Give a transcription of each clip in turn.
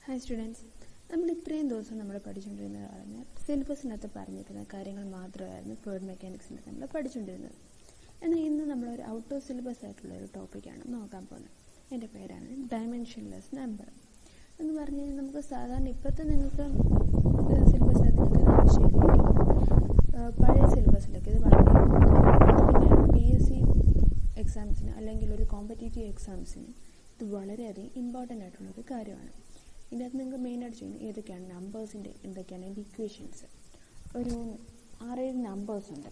Hi students, നമ്മൾ ഇത്രയും ദിവസം നമ്മൾ പഠിച്ചുകൊണ്ടിരുന്നത് പറഞ്ഞാൽ സിലബസിനകത്ത് പറഞ്ഞിരിക്കുന്ന കാര്യങ്ങൾ മാത്രമായിരുന്നു ഫ്ലൂയിഡ് മെക്കാനിക്സിനകത്ത് നമ്മൾ പഠിച്ചുകൊണ്ടിരുന്നത്. എന്നാൽ ഇന്ന് നമ്മളൊരു ഔട്ട് ഓഫ് സിലബസ് ആയിട്ടുള്ള ഒരു ടോപ്പിക്കാണ് നോക്കാൻ പോകുന്നത്. എൻ്റെ പേരാണ് ഡയമെൻഷൻലെസ് നമ്പർ എന്ന് പറഞ്ഞു കഴിഞ്ഞാൽ നമുക്ക് സാധാരണ ഇപ്പോഴത്തെ നിങ്ങൾക്ക് സിലബസിനകത്ത് നിങ്ങൾക്ക് ആവശ്യമില്ലെങ്കിൽ പഴയ സിലബസിലൊക്കെ ഇത് വളരെ പിന്നെ PSC എക്സാംസിന് അല്ലെങ്കിൽ ഒരു കോമ്പറ്റേറ്റീവ് എക്സാംസിന് ഇത് വളരെയധികം ഇമ്പോർട്ടൻ്റ് ആയിട്ടുള്ളൊരു കാര്യമാണ്. ഇതിനകത്ത് നിങ്ങൾക്ക് മെയിനായിട്ട് ചെയ്യുന്നത് ഏതൊക്കെയാണ് നമ്പേഴ്സിൻ്റെ എന്തൊക്കെയാണ് അതിൻ്റെ ഇക്വേഷൻസ്, ഒരു 6-7 നമ്പേഴ്സ് ഉണ്ട്,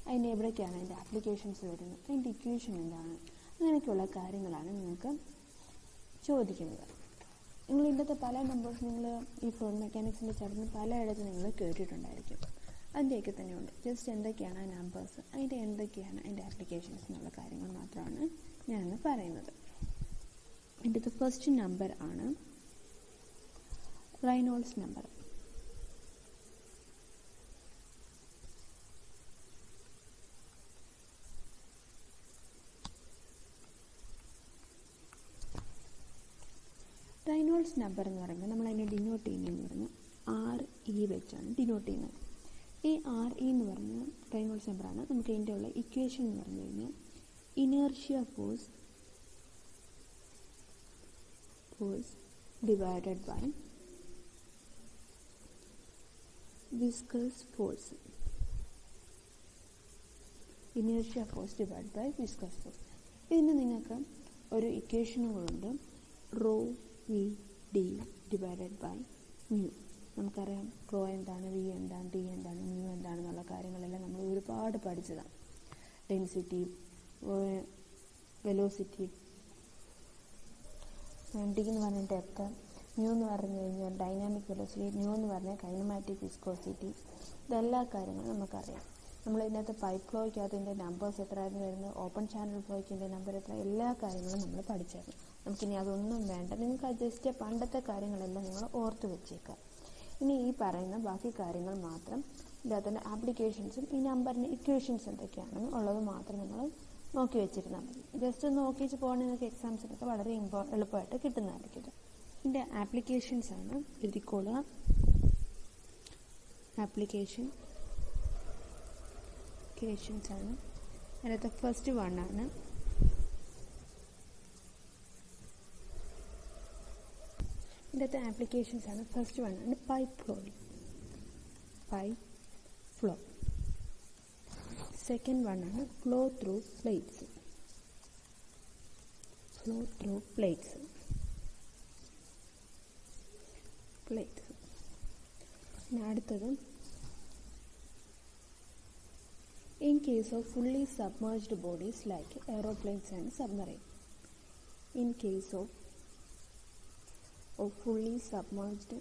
അതിൻ്റെ എവിടേക്കാണ് അതിൻ്റെ ആപ്ലിക്കേഷൻസ് വരുന്നത്, അതിൻ്റെ ഇക്വേഷൻ എന്താണ്, അങ്ങനെയൊക്കെയുള്ള കാര്യങ്ങളാണ് നിങ്ങൾക്ക് ചോദിക്കുന്നത്. നിങ്ങൾ ഇതിൻ്റെ പല നമ്പേഴ്സ് നിങ്ങൾ ഈ ഫ്ലൂയിഡ് മെക്കാനിക്സിൻ്റെ ചാപ്റ്ററിന് പലയിടത്തും നിങ്ങൾ കേട്ടിട്ടുണ്ടായിരിക്കും. അതിൻ്റെയൊക്കെ തന്നെയുണ്ട്. ജസ്റ്റ് എന്തൊക്കെയാണ് ആ നമ്പേഴ്സ്, അതിൻ്റെ എന്തൊക്കെയാണ് അതിൻ്റെ ആപ്ലിക്കേഷൻസ് എന്നുള്ള കാര്യങ്ങൾ മാത്രമാണ് ഞാനിന്ന് പറയുന്നത്. ഇതിൻ്റെ ഫസ്റ്റ് നമ്പർ ആണ് റെയ്നോൾഡ്സ് നമ്പർ. റെയ്നോൾഡ്സ് നമ്പർ എന്ന് പറയുമ്പോൾ നമ്മൾ അതിനെ ഡിനോട്ട് ചെയ്യുന്നതെന്ന് പറഞ്ഞാൽ RE വെച്ചാണ് ഡിനോട്ട് ചെയ്യുന്നത്. ഈ RE എന്ന് പറഞ്ഞാൽ റെയ്നോൾഡ്സ് നമ്പറാണ്. നമുക്ക് ഇതിൻ്റെ ഉള്ള ഇക്വേഷൻ എന്ന് പറഞ്ഞു കഴിഞ്ഞാൽ inertia force divided by viscous force. Inertia force divided by viscous force. ഇതിന് നിങ്ങൾക്ക് ഒരു ഇക്വേഷനുകളുണ്ട്. Rho V D divided by mu. നമുക്കറിയാം റോ എന്താണ്, വി എന്താണ്, ഡി എന്താണ്, മ്യൂ എന്താണെന്നുള്ള കാര്യങ്ങളെല്ലാം നമ്മൾ ഒരുപാട് പഠിച്ചതാണ്. ഡെൻസിറ്റി, വെലോസിറ്റി, ഡി എന്ന് പറഞ്ഞാൽ ഡെപ്ത്, മ്യൂ എന്ന് പറഞ്ഞു കഴിഞ്ഞാൽ ഡൈനാമിക് വെലോസിറ്റി, മ്യൂ എന്ന് പറഞ്ഞാൽ കൈനമാറ്റിക് വിസ്കോസിറ്റി, ഇതെല്ലാ കാര്യങ്ങളും നമുക്കറിയാം. നമ്മൾ ഇതിനകത്ത് പൈപ്പ് ഫ്ലോയ്ക്കകത്ത് ഇതിൻ്റെ നമ്പേഴ്സ് എത്രയായിരുന്നു വരുന്നത്, ഓപ്പൺ ചാനൽ ഫ്ലോയ്ക്ക് ഇതിൻ്റെ നമ്പർ എത്ര, എല്ലാ കാര്യങ്ങളും നമ്മൾ പഠിച്ചായിരുന്നു. നമുക്കിനി അതൊന്നും വേണ്ട, നിങ്ങൾക്ക് ജസ്റ്റ് പണ്ടത്തെ കാര്യങ്ങളെല്ലാം നിങ്ങൾ ഓർത്ത് വെച്ചേക്കാം. ഇനി ഈ പറയുന്ന ബാക്കി കാര്യങ്ങൾ മാത്രം, ഇതിനകത്തിൻ്റെ ആപ്ലിക്കേഷൻസും ഈ നമ്പറിൻ്റെ ഇക്വേഷൻസ് എന്തൊക്കെയാണെന്ന് ഉള്ളത് മാത്രം നിങ്ങൾ നോക്കി വെച്ചിരുന്നാൽ മതി. ജസ്റ്റ് നോക്കിച്ച് പോകണമെങ്കിൽ നിങ്ങൾക്ക് എക്സാംസിനൊക്കെ വളരെ എളുപ്പമായിട്ട് കിട്ടുന്നതായിരിക്കും. ഇതിൻ്റെ ആപ്ലിക്കേഷൻസ് ആണ് എഴുതിക്കോളുക. ആപ്ലിക്കേഷൻസ് ആണ് അതിനകത്ത് ഫസ്റ്റ് വൺ ആണ് ഇതിൻ്റെ ആപ്ലിക്കേഷൻസ് ആണ്. ഫസ്റ്റ് വൺ ആണ് പൈപ്പ് ഫ്ലോ. സെക്കൻഡ് വൺ ആണ് ഫ്ലോ ത്രൂ പ്ലേറ്റ്സ്. പിന്നെ അടുത്തത് in case of fully submerged bodies like aeroplanes and submarine. In case of fully submerged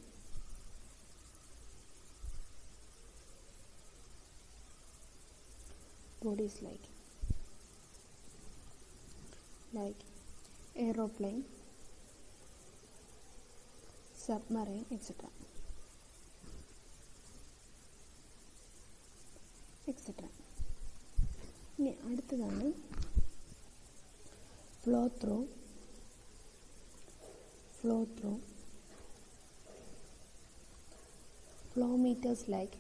bodies like aeroplane, submarine, etc. ഇനി അടുത്തതാണ് flow through flow meters like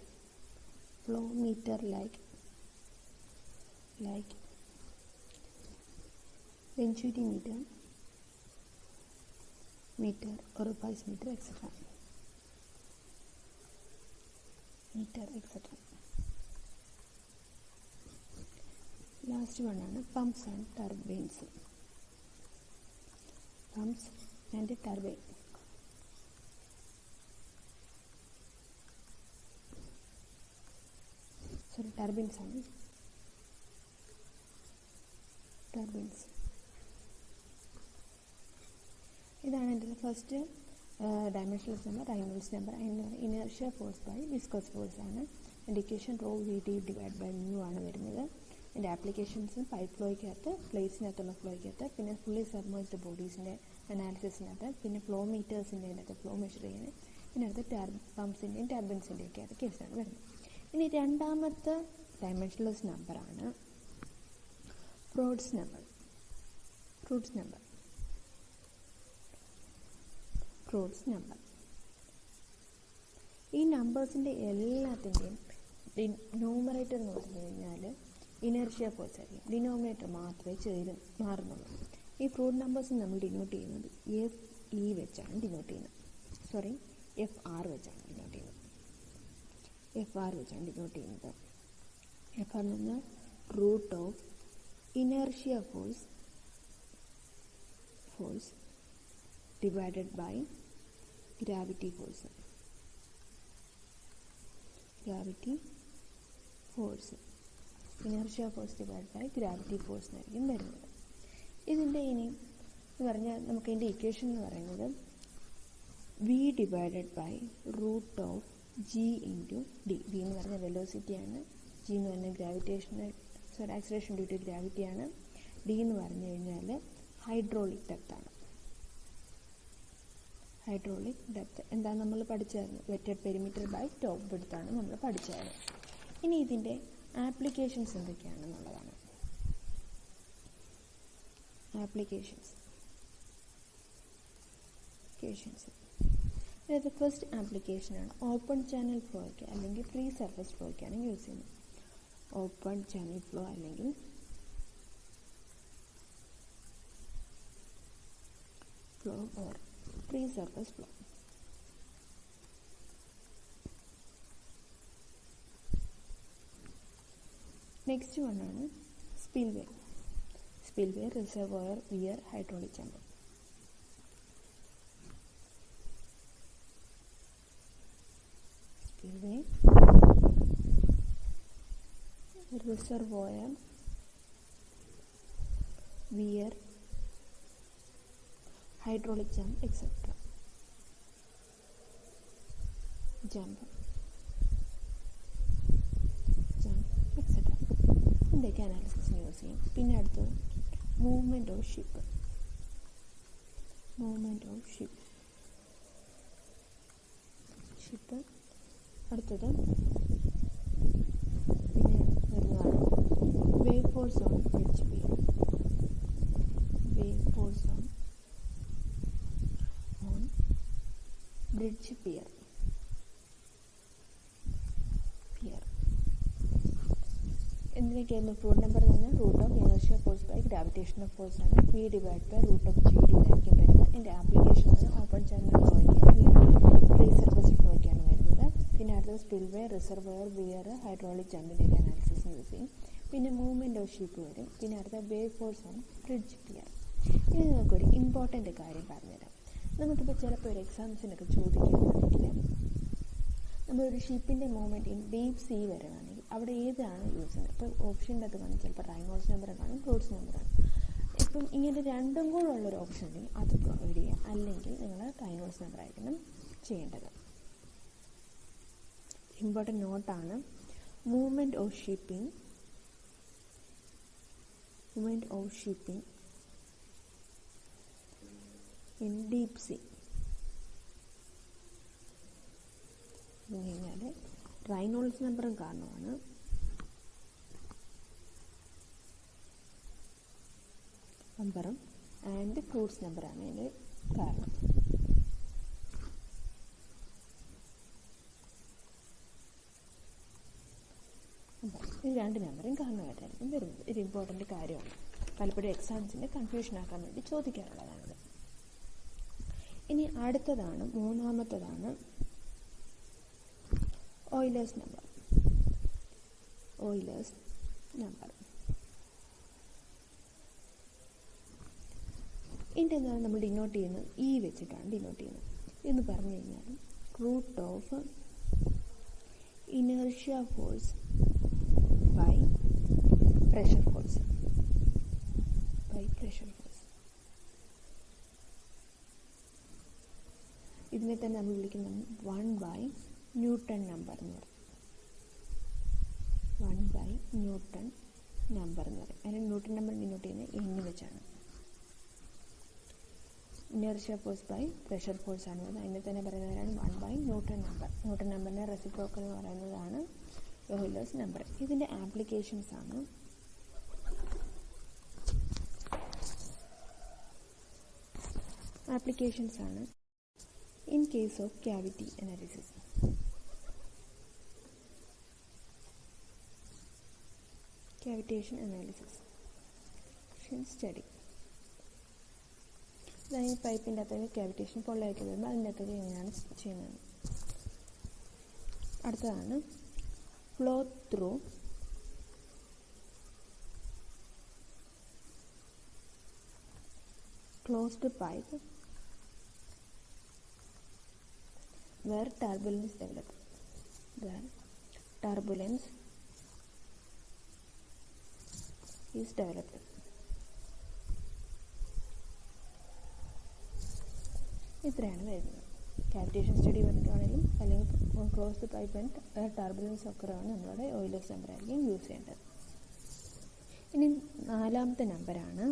Venturi meter or pulse meter, etc. Last one ആണ് pumps and turbines. turbines ആണ്. ഇതാണ് എൻ്റെ first dimensionless number, Reynolds number. Inertia force by viscous force ആണ്. Indication rho V D divide by mu ആണ് വരുന്നത്. എൻ്റെ applications pipe ഫ്ലോയ്ക്കകത്ത്, പ്ലേറ്റ്സിനകത്തുള്ള ഫ്ലോയ്ക്കകത്ത്, പിന്നെ fully submerged ബോഡീസിൻ്റെ അനാലിസിസിനകത്ത്, പിന്നെ ഫ്ലോ മീറ്റേഴ്സിൻ്റെ അതിനകത്ത് ഫ്ലോ മെഷർ ചെയ്യാൻ, പിന്നെ അടുത്ത് പമ്പ്സിൻ്റെയും ടർബൈൻസിൻ്റെയൊക്കെ അത് കേസാണ് വരുന്നത്. ഇനി രണ്ടാമത്തെ ഡയമെൻഷൻലെസ് നമ്പറാണ് ഫ്രോഡ്സ് നമ്പർ. Roots number. ഈ നമ്പേഴ്സിൻ്റെ എല്ലാത്തിൻ്റെയും ന്യൂമറേറ്റർ എന്ന് പറഞ്ഞു കഴിഞ്ഞാൽ ഇനർഷ്യ ഫോഴ്സ് ആയിരിക്കും. ഡിനോമിനേറ്റർ മാത്രമേ മാറുന്നുള്ളൂ. ഈ ഫ്രൂട്ട് നമ്പേഴ്സ് നമ്മൾ ഡിനോട്ട് ചെയ്യുന്നത് FE വെച്ചാണ് ഡിനോട്ട് ചെയ്യുന്നത്. FR വെച്ചാണ് ഡിനോട്ട് ചെയ്യുന്നത്. FR വെച്ചാണ് ഡിനോട്ട് ചെയ്യുന്നത്. FR എന്ന് പറഞ്ഞാൽ root of inertia force divided by gravity force. Inertia force divide by gravity force എന്നായിരിക്കും വരുന്നത്. ഇതിൻ്റെ ഇനി എന്ന് പറഞ്ഞാൽ നമുക്ക് ഇതിൻ്റെ ഇക്വേഷൻ എന്ന് പറയുന്നത് V divided by root of G into D. V എന്ന് പറഞ്ഞാൽ വെലോസിറ്റിയാണ്, G എന്ന് പറഞ്ഞാൽ ആക്സിലറേഷൻ ഡ്യൂ ടു ഗ്രാവിറ്റിയാണ്, D എന്ന് പറഞ്ഞു കഴിഞ്ഞാൽ ഹൈഡ്രോളിക് ഡെപ്താണ്. ഹൈഡ്രോളിക് ഡെപ്ത് എന്താണ് നമ്മൾ പഠിച്ചായിരുന്നു? വെറ്റഡ് പെരിമീറ്റർ ബൈ ടോപ്പ് വിഡ്ത്താണ് നമ്മൾ പഠിച്ചായിരുന്നു. ഇനി ഇതിൻ്റെ ആപ്ലിക്കേഷൻസ് എന്തൊക്കെയാണെന്നുള്ളതാണ്. അതായത് ഫസ്റ്റ് ആപ്ലിക്കേഷനാണ് ഓപ്പൺ ചാനൽ ഫ്ലോയ്ക്ക് അല്ലെങ്കിൽ ഫ്രീ സർഫസ് ഫ്ലോയ്ക്കാണ് യൂസ് ചെയ്യുന്നത്. ഓപ്പൺ ചാനൽ ഫ്ലോ അല്ലെങ്കിൽ flow or free surface flow. Next വണ്ണാണ് spillway. Reservoir, weir, hydraulic chamber. Spillway, reservoir, weir, hydraulic jump, etc. Jump, etc. ഇതിൻ്റെയൊക്കെ അനാലിസിസിന് യൂസ് ചെയ്യും. പിന്നെ അടുത്തത് മൂവ്മെൻറ്റ് ഓഫ് ഷിപ്പ്. അടുത്തത് പിന്നെ വരുന്നതാണ് wave force on bridge pier. Bridge pier. എന്തിനൊക്കെയായിരുന്നു ഫ്ലൂയിഡ് നമ്പർ എന്ന് പറഞ്ഞാൽ root of inertia force by gravitational force ആണ്. V divide by root of GD എന്നായിരിക്കും വരുന്നത്. എൻ്റെ ആപ്ലിക്കേഷൻ ആണ് ഓപ്പൺ ചാനൽ ഫ്ലോയ്ക്ക് അല്ലെങ്കിൽ ഫ്രീ സർഫസ് ഫ്ലോയ്ക്കാണ് വരുന്നത്. പിന്നെ അടുത്തത് സ്പിൽവേ, റിസർവോയർ, വിയർ, ഹൈഡ്രോളിക് ജമ്പിൻ്റെയൊക്കെ അനാലിസിസിന് യൂസ് ചെയ്യും. പിന്നെ മൂവ്മെൻറ്റ് ഓഫ് ഷിപ്പ് വരും. പിന്നെ അടുത്ത wave force on bridge pier. ഇനി നമുക്കൊരു ഇമ്പോർട്ടൻ്റ് കാര്യം പറഞ്ഞുതരാം. നമുക്കിപ്പോൾ ചിലപ്പോൾ ഒരു എക്സാംസിനൊക്കെ ചോദിക്കുകയാണെങ്കിൽ നമ്മളൊരു ഷിപ്പിൻ്റെ മൂവ്മെൻറ്റ് ഇൻ ഡീപ് സീ വരികയാണെങ്കിൽ അവിടെ ഏതാണ് യൂസ് ചെയ്യുന്നത്? ഇപ്പോൾ ഓപ്ഷൻ്റെ അത് കാണും, ചിലപ്പോൾ റൈനോൾഡ്സ് നമ്പർ കാണും, റൂട്ട്സ് നമ്പറാണ്. ഇപ്പം ഇങ്ങനെ രണ്ടും കൂടെ ഉള്ളൊരു ഓപ്ഷൻ ഉണ്ടെങ്കിൽ അത് പ്രൊവൈഡ് ചെയ്യുക. അല്ലെങ്കിൽ നിങ്ങൾ റൈനോൾഡ്സ് നമ്പർ ആയിരിക്കണം ചെയ്യേണ്ടത്. ഇമ്പോർട്ടൻ്റ് നോട്ടാണ് movement of shipping in deep sea എന്ന് കഴിഞ്ഞാൽ റൈനോൾഡ്സ് നമ്പറും കാരണമാണ്. ആൻഡ് ഫ്രൂട്ട്സ് നമ്പറാണ് അതിൻ്റെ കാരണം. ഈ രണ്ട് നമ്പറും കാരണമായിട്ടായിരിക്കും വരുന്നത്. ഇത് ഇമ്പോർട്ടൻ്റ് കാര്യമാണ്. പലപ്പോഴും എക്സാംസിൻ്റെ കൺഫ്യൂഷൻ ആക്കാൻ വേണ്ടി ചോദിക്കാറുള്ളതാണിത്. ഇനി അടുത്തതാണ്, മൂന്നാമത്തതാണ് ഓയിലേഴ്സ് നമ്പർ. ഇതിൻ്റെ എന്താണ് നമ്മൾ ഡിനോട്ട് ചെയ്യുന്നത്? E വെച്ചിട്ടാണ് ഡിനോട്ട് ചെയ്യുന്നത്. എന്ന് പറഞ്ഞു കഴിഞ്ഞാൽ root of inertia force by pressure force. ഇതിനെ തന്നെ നമ്മൾ വിളിക്കുന്നത് 1 ന്യൂട്ടൺ നമ്പർ എന്ന് പറയും. 1 ന്യൂട്ടൺ നമ്പർ എന്ന് പറയും. അതിന് ന്യൂട്ടൺ നമ്പർ ഡിനോട്ട് ചെയ്യുന്നത് N വെച്ചാണ്. Inertia force by pressure force ആണ്. അതിനെ തന്നെ പറയുന്നവരാണ് 1 ന്യൂട്ടൺ നമ്പർ. ന്യൂട്ടൺ നമ്പറിൻ്റെ റെസിപ്രോക്കൽ എന്ന് പറയുന്നതാണ് ഓയിലേഴ്സ് നമ്പർ. ഇതിൻ്റെ ആപ്ലിക്കേഷൻസ് ആണ് in case of cavity analysis. Cavitation analysis study. ഈ പൈപ്പിൻ്റെ അകത്തേക്ക് ക്യാവിറ്റേഷൻ പൊള്ളയായിട്ട് വരുമ്പോൾ അതിൻ്റെ അകത്തേക്ക് എങ്ങനെയാണ് ചെയ്യുന്നത്. അടുത്തതാണ് flow through closed pipe where turbulence develops. Where turbulence is developed. ഇത്രയാണ് വരുന്നത്. ക്യാവിറ്റേഷൻ സ്റ്റഡി പറഞ്ഞിട്ടാണെങ്കിലും അല്ലെങ്കിൽ ക്ലോസ്ഡ് പൈപ്പ് ആൻഡ് ടർബുലൻസ് ഒക്കറാണ് നമ്മളുടെ ഓയിലേഴ്സ് നമ്പർ ആയിരിക്കും യൂസ് ചെയ്യേണ്ടത്. ഇനി 4ാമത്തെ നമ്പറാണ്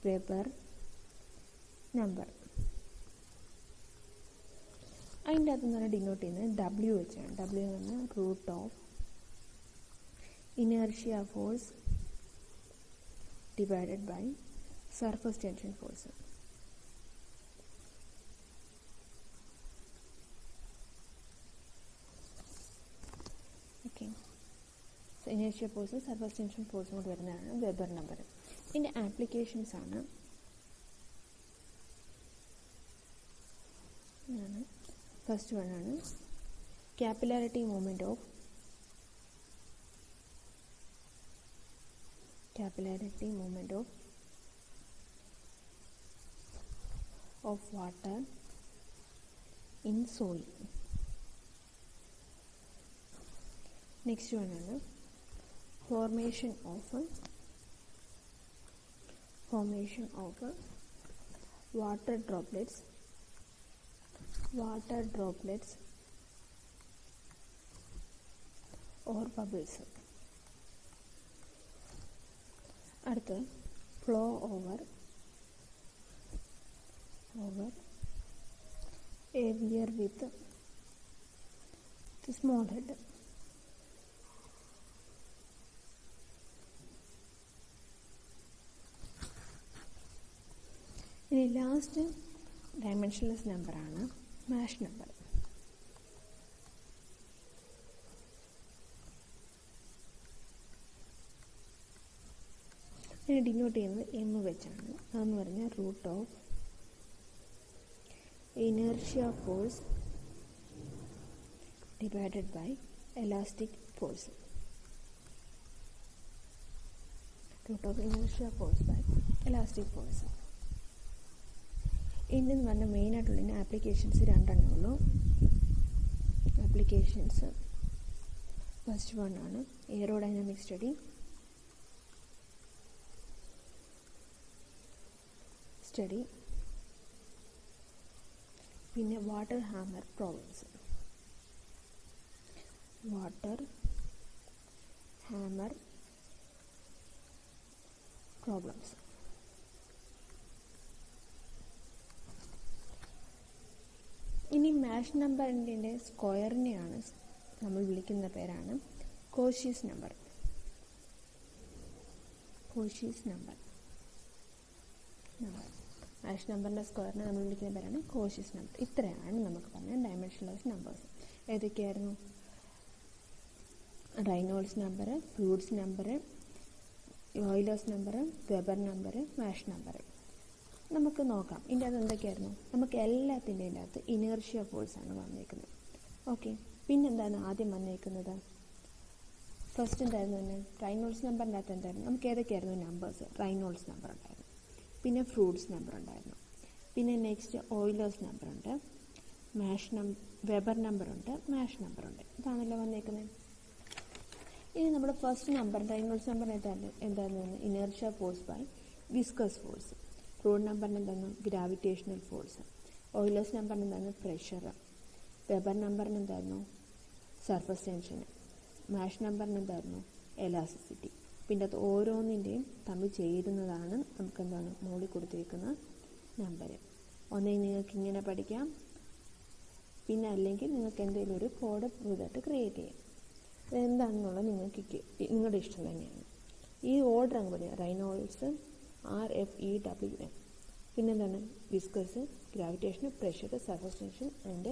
വെബർ നമ്പർ. അതിൻ്റെ അകത്ത് നിന്ന് ഡിനോട്ട് ചെയ്യുന്നത് W വെച്ചാണ്. W എന്ന് പറഞ്ഞാൽ root of inertia force divided by surface tension force. Okay. So inertia force, surface tension force കൊണ്ട് വരുന്നതാണ് വെബർ നമ്പർ. ഇതിൻ്റെ ആപ്ലിക്കേഷൻസ് ആണ് ഫസ്റ്റ് വൺ ആണ് capillarity movement of water in soil. Next one is formation of water droplets or bubbles. അടുത്ത flow over a weir with small head. ഇനി last dimensionless നമ്പറാണ് മാഷ് number. ഇതിനെ ഡിനോട്ട് ചെയ്യുന്നത് M വെച്ചാണ്. അതെന്ന് പറഞ്ഞാൽ root of inertia force divided by elastic force. Root of inertia force by elastic force. ഇതിന് പറഞ്ഞാൽ മെയിനായിട്ടുള്ള ആപ്ലിക്കേഷൻസ് 2 ഉള്ളൂ. ആപ്ലിക്കേഷൻസ് ഫസ്റ്റ് വൺ ആണ് എയറോഡൈനാമിക് സ്റ്റഡി, പിന്നെ വാട്ടർ ഹാമർ പ്രോബ്ലംസ്. ഇനി മാഷ് നമ്പറിൻ്റെ സ്ക്വയറിനെയാണ് നമ്മൾ വിളിക്കുന്ന പേരാണ് കോഷീസ് നമ്പർ. മാഷ് നമ്പറിൻ്റെ സ്ക്വയറിനെ നമ്മൾ വിളിക്കുന്ന പേരാണ് കോഷീസ് നമ്പർ. ഇത്രയാണ് നമുക്ക് പറഞ്ഞ ഡയമെൻഷൻലെസ് നമ്പേഴ്സ്. ഏതൊക്കെയായിരുന്നു? Reynolds number, fluids number, Euler's number, Weber number, Mach number. നമുക്ക് നോക്കാം ഇതിൻ്റെ അകത്ത് എന്തൊക്കെയായിരുന്നു. നമുക്ക് എല്ലാത്തിൻ്റെയും അകത്ത് ഇനേർഷ്യ ഫോഴ്സാണ് വന്നേക്കുന്നത്. ഓക്കെ, പിന്നെന്താണ് ആദ്യം വന്നേക്കുന്നത്? ഫസ്റ്റ് എന്തായിരുന്നു തന്നെ റൈനോൾഡ്സ് നമ്പറിൻ്റെ അകത്ത് എന്തായിരുന്നു? നമുക്ക് ഏതൊക്കെയായിരുന്നു നമ്പേഴ്സ്? റൈനോൾഡ്സ് നമ്പർ ഉണ്ടായിരുന്നു, പിന്നെ ഫ്ലൂയിഡ്സ് നമ്പർ ഉണ്ടായിരുന്നു, പിന്നെ നെക്സ്റ്റ് ഓയിലേഴ്സ് നമ്പറുണ്ട്, വെബർ നമ്പറുണ്ട്, മാഷ് നമ്പറുണ്ട്. ഇതാണല്ലോ വന്നേക്കുന്നത്. ഇനി നമ്മുടെ ഫസ്റ്റ് നമ്പർ റൈനോൾഡ്സ് നമ്പർ എന്തായിരുന്നു? Inertia force by viscous force. Froude നമ്പറിന് എന്തായിരുന്നു? Gravitational force. ഓയിലേഴ്സ് നമ്പറിന് എന്തായിരുന്നു? പ്രഷർ. വെബർ നമ്പറിന് എന്തായിരുന്നു? Surface tension. മാഷ് നമ്പറിന് എന്തായിരുന്നു? എലാസ്റ്റിസിറ്റി. പിന്നെ അത് ഓരോന്നിൻ്റെയും തമ്മിൽ ചേരുന്നതാണ് നമുക്ക് എന്താണ് മുകളിൽ കൊടുത്തിരിക്കുന്ന നമ്പർ. ഒന്നെങ്കിൽ നിങ്ങൾക്ക് ഇങ്ങനെ പഠിക്കാം, പിന്നെ അല്ലെങ്കിൽ നിങ്ങൾക്ക് എന്തെങ്കിലും ഒരു കോഡ് പുതുതായിട്ട് ക്രിയേറ്റ് ചെയ്യാം. എന്താണെന്നുള്ളത് നിങ്ങളുടെ ഇഷ്ടം തന്നെയാണ്. ഈ ഓർഡർ അങ്ങ് പറയാം. Reynolds RFEWM. പിന്നെന്താണ്? Viscous, gravitation, pressure, surface tension and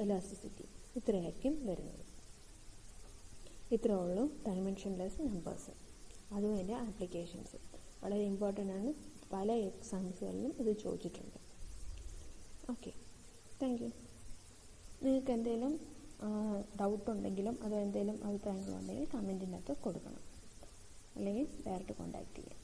elasticity. ഇത്രയായിരിക്കും വരുന്നത്. ഇത്രേ ഉള്ളൂ ഡൈമെൻഷൻലെസ് നമ്പേഴ്സ്. അതും അതിൻ്റെ ആപ്ലിക്കേഷൻസ് വളരെ ഇമ്പോർട്ടൻ്റ് ആണ്. പല എക്സാംസുകളിലും ഇത് ചോദിച്ചിട്ടുണ്ട്. Okay, thank you. നിങ്ങൾക്ക് എന്തെങ്കിലും ഡൗട്ടുണ്ടെങ്കിലും അതോ എന്തെങ്കിലും അഭിപ്രായങ്ങളുണ്ടെങ്കിൽ കമൻറ്റിനകത്ത് കൊടുക്കണം, അല്ലെങ്കിൽ ഡയറക്റ്റ് കോൺടാക്റ്റ് ചെയ്യാം.